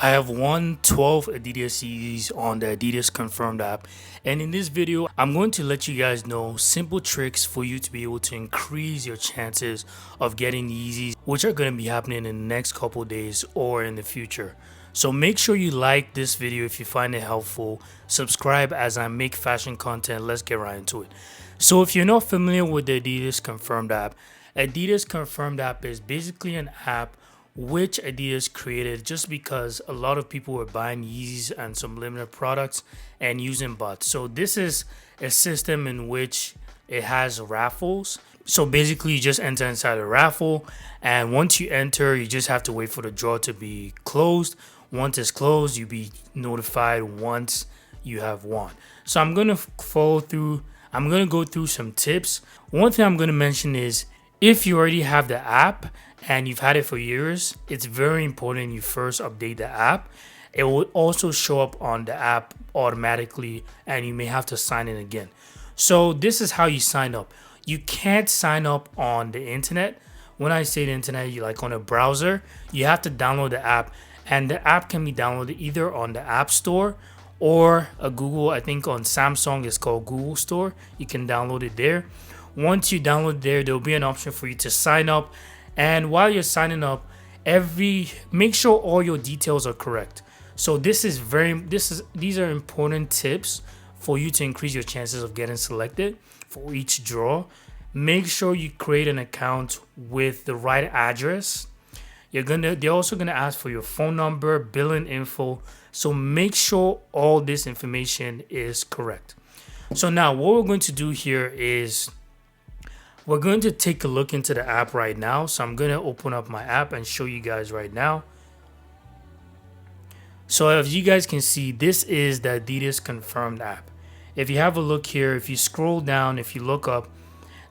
I have won 12 Adidas Yeezys on the Adidas Confirmed app, and in this video I'm going to let you guys know simple tricks for you to be able to increase your chances of getting Yeezys, which are going to be happening in the next couple days or in the future. So make sure you like this video if you find it helpful, subscribe as I make fashion content. Let's get right into it. So if you're not familiar with the Adidas Confirmed app is basically an app which Adidas created just because a lot of people were buying Yeezys and some limited products and using bots. So this is a system in which it has raffles. So basically you just enter inside a raffle, and once you enter you just have to wait for the draw to be closed. Once it's closed, you'll be notified once you have won. So I'm going to follow through. I'm going to go through some tips. One thing I'm going to mention is if you already have the app and you've had it for years, it's very important you first update the app. It will also show up on the app automatically and you may have to sign in again. So this is how you sign up. You can't sign up on the internet. When I say the internet, you like on a browser, you have to download the app, and the app can be downloaded either on the App Store or a Google. I think on Samsung it's called Google Store. You can download it there. Once you download there, there'll be an option for you to sign up, and while you're signing up, make sure all your details are correct. So these are important tips for you to increase your chances of getting selected for each draw. Make sure you create an account with the right address. They're also gonna ask for your phone number, billing info. So make sure all this information is correct. So now what we're going to do here is we're going to take a look into the app right now. So I'm going to open up my app and show you guys right now. So as you guys can see, this is the Adidas Confirmed app. If you have a look here, if you scroll down, if you look up,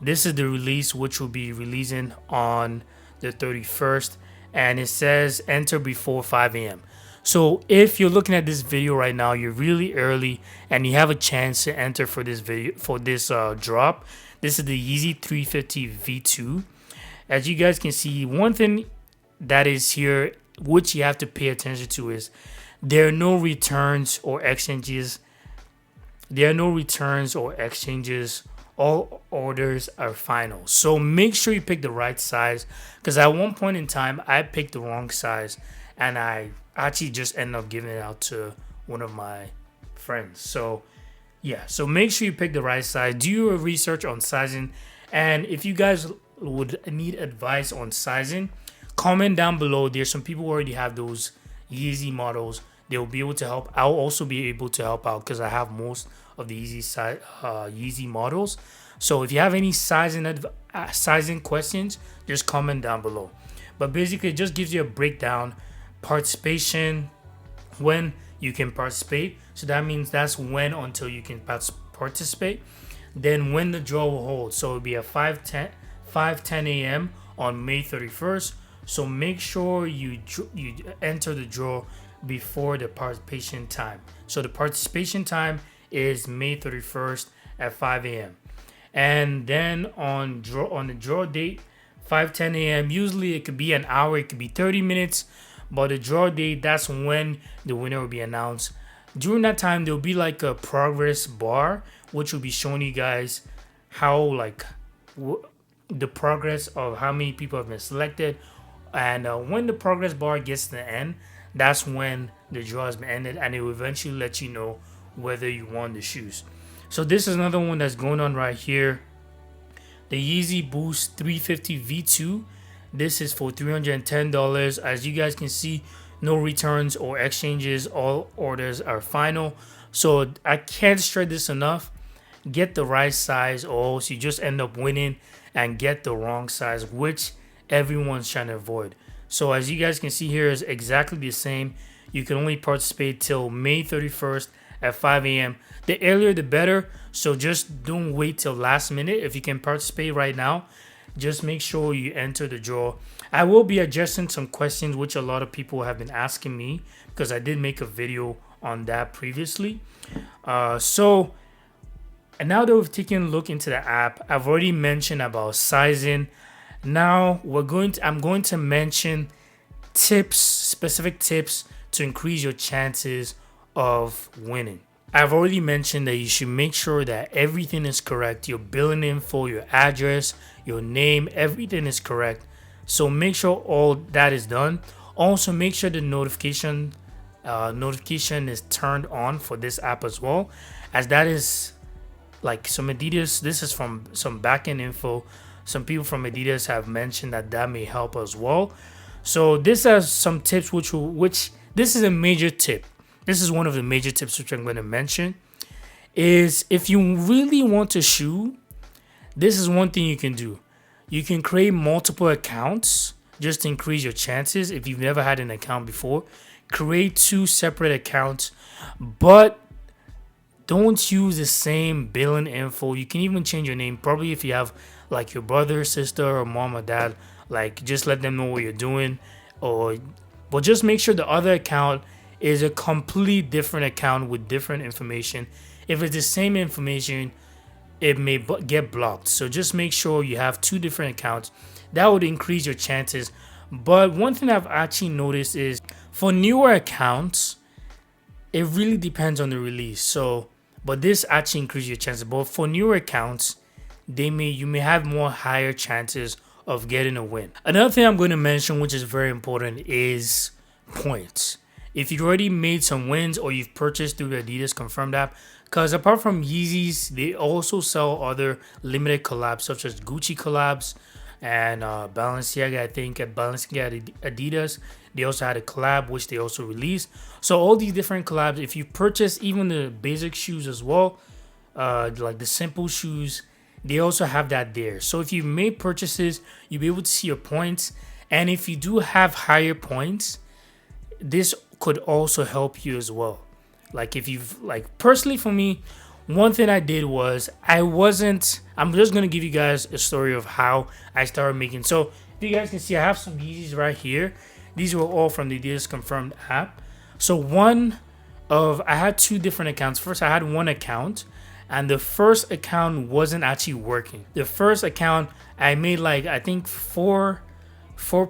this is the release which will be releasing on the 31st. And it says enter before 5 a.m. So if you're looking at this video right now, you're really early and you have a chance to enter for this drop. This is the Yeezy 350 V2. As you guys can see, one thing that is here which you have to pay attention to is there are no returns or exchanges. All orders are final. So make sure you pick the right size, because at one point in time I picked the wrong size and I actually just ended up giving it out to one of my friends. So yeah, so make sure you pick the right size. Do your research on sizing, and if you guys would need advice on sizing, comment down below. There's some people who already have those Yeezy models. They'll be able to help. I'll also be able to help out because I have most of the Yeezy models. So if you have any sizing questions, just comment down below. But basically, it just gives you a breakdown, participation, when you can participate. So that means that's when until you can participate. Then when the draw will hold. So it'll be at 5:10 a.m. on May 31st. So make sure you enter the draw before the participation time. So the participation time is May 31st at 5 a.m. And then on the draw date, 5:10 a.m. Usually it could be an hour, it could be 30 minutes. But the draw date, that's when the winner will be announced. During that time, there'll be like a progress bar, which will be showing you guys how the progress of how many people have been selected. And when the progress bar gets to the end, that's when the draw has been ended, and it will eventually let you know whether you won the shoes. So this is another one that's going on right here. The Yeezy Boost 350 V2. This is for $310. As you guys can see, no returns or exchanges. All orders are final. So I can't stress this enough. Get the right size, or else you just end up winning and get the wrong size, which everyone's trying to avoid. So as you guys can see here, is exactly the same. You can only participate till May 31st at 5 a.m. The earlier the better. So just don't wait till last minute. If you can participate right now, just make sure you enter the draw. I will be addressing some questions which a lot of people have been asking me, because I did make a video on that previously. And now that we've taken a look into the app, I've already mentioned about sizing. Now I'm going to mention specific tips to increase your chances of winning. I've already mentioned that you should make sure that everything is correct. Your billing info, your address, your name, everything is correct. So make sure all that is done. Also, make sure the notification is turned on for this app as well, as that is like some Adidas. This is from some backend info. Some people from Adidas have mentioned that that may help as well. So this has some tips, which this is a major tip. This is one of the major tips which I'm going to mention. Is if you really want a shoe, this is one thing you can do. You can create multiple accounts just to increase your chances. If you've never had an account before, create 2 separate accounts, but don't use the same billing info. You can even change your name. Probably if you have like your brother, sister, or mom or dad, like just let them know what you're doing, but just make sure the other account is a complete different account with different information. If it's the same information, it may get blocked. So just make sure you have 2 different accounts. That would increase your chances. But one thing I've actually noticed is for newer accounts, it really depends on the release. So, but this actually increases your chances. But for newer accounts, you may have more higher chances of getting a win. Another thing I'm going to mention, which is very important, is points. If you've already made some wins or you've purchased through the Adidas Confirmed app, because apart from Yeezys, they also sell other limited collabs such as Gucci collabs and Balenciaga. I think at Balenciaga Adidas, they also had a collab which they also released. So all these different collabs, if you purchase even the basic shoes as well, like the simple shoes, they also have that there. So if you've made purchases, you'll be able to see your points. And if you do have higher points, this could also help you as well. Like if you've personally for me, one thing I did was I'm just gonna give you guys a story of how I started making. So if you guys can see, I have some Yeezys right here. These were all from the Adidas Confirmed app. So I had 2 different accounts. First, I had one account, and the first account wasn't actually working. The first account I made I think four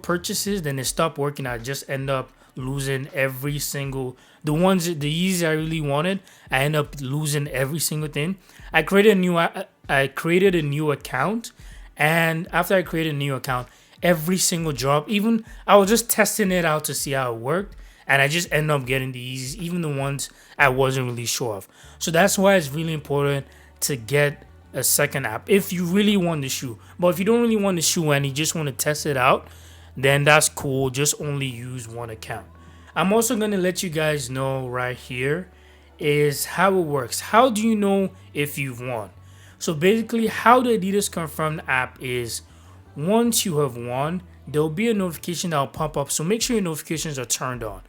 purchases, then it stopped working. I just end up losing every single the Yeezys I really wanted. I end up losing every single thing. I created a new account, and after I created a new account, every single drop, even I was just testing it out to see how it worked, and I just ended up getting the Yeezys, even the ones I wasn't really sure of. So that's why it's really important to get a second app if you really want the shoe. But if you don't really want the shoe and you just want to test it out, then that's cool. Just only use one account. I'm also going to let you guys know right here is how it works. How do you know if you've won? So basically how the Adidas Confirmed app is, once you have won, there'll be a notification that'll pop up. So make sure your notifications are turned on.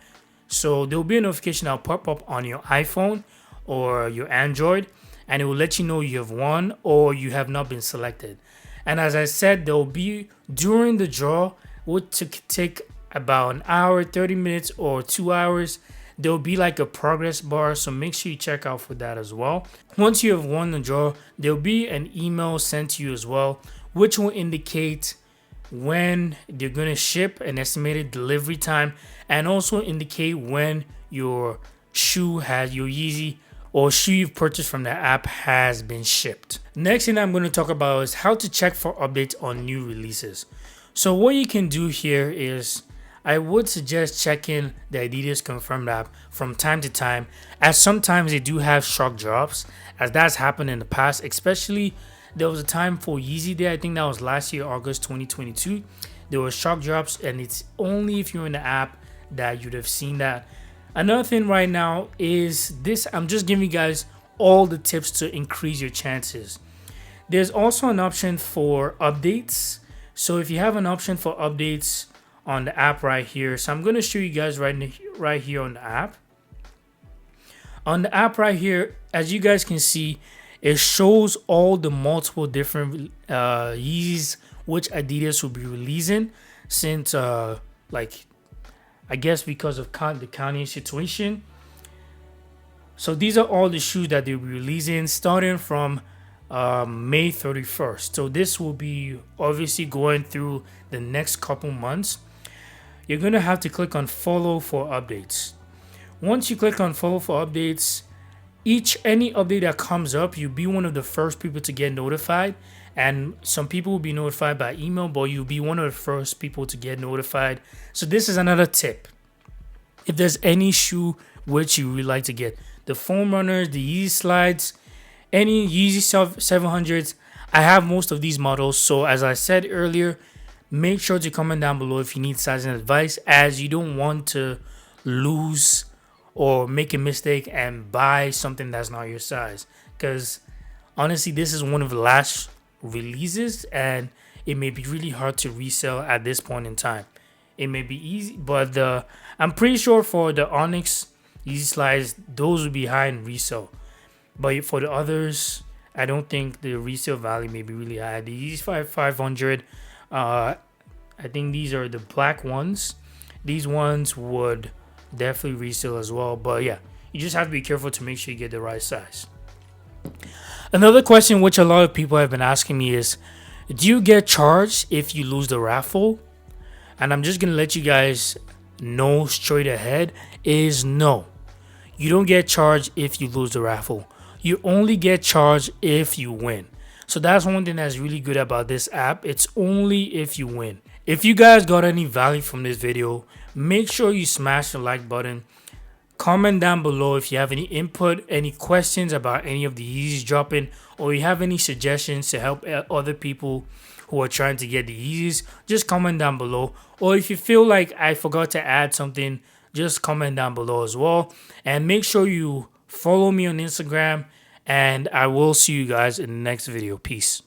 So there'll be a notification that'll pop up on your iPhone or your Android, and it will let you know you have won or you have not been selected. And as I said, there'll be during the draw, which take about an hour, 30 minutes, or 2 hours, there'll be like a progress bar. So make sure you check out for that as well. Once you have won the draw, there'll be an email sent to you as well, which will indicate when they're going to ship, an estimated delivery time, and also indicate when your Yeezy or shoe you've purchased from the app has been shipped. Next thing I'm going to talk about is how to check for updates on new releases. So what you can do here is, I would suggest checking the Adidas Confirmed app from time to time, as sometimes they do have shock drops, as that's happened in the past. Especially there was a time for Yeezy Day, I think that was last year, August 2022. There were shock drops, and it's only if you're in the app that you'd have seen that. Another thing right now is this, I'm just giving you guys all the tips to increase your chances. There's also an option for updates. So if you have an option for updates on the app right here, so I'm going to show you guys right here on the app. On the app right here, as you guys can see, it shows all the multiple different Yeezys which Adidas will be releasing since I guess because of the Kanye situation. So these are all the shoes that they'll be releasing starting from May 31st. So this will be obviously going through the next couple months. You're going to have to click on follow for updates. Once you click on follow for updates, any update that comes up, you'll be one of the first people to get notified. And some people will be notified by email, but you'll be one of the first people to get notified. So this is another tip. If there's any shoe which you really like to get, the foam runners, the Yeezy slides, any Yeezy 700s, I have most of these models. So as I said earlier, make sure to comment down below if you need sizing advice, as you don't want to lose or make a mistake and buy something that's not your size. Because honestly, this is one of the last releases and it may be really hard to resell at this point in time. It may be easy, but I'm pretty sure for the Onyx Yeezy slides, those would be high in resale. But for the others, I don't think the resale value may be really high. The Yeezy 500, I think these are the black ones. These ones would definitely resell as well. But yeah, you just have to be careful to make sure you get the right size. Another question which a lot of people have been asking me is, do you get charged if you lose the raffle? And I'm just going to let you guys know straight ahead is no. You don't get charged if you lose the raffle. You only get charged if you win. So that's one thing that's really good about this app. It's only if you win. If you guys got any value from this video, make sure you smash the like button. Comment down below if you have any input, any questions about any of the Yeezys dropping, or you have any suggestions to help other people who are trying to get the Yeezys. Just comment down below. Or if you feel like I forgot to add something, just comment down below as well. And make sure you follow me on Instagram. And I will see you guys in the next video. Peace.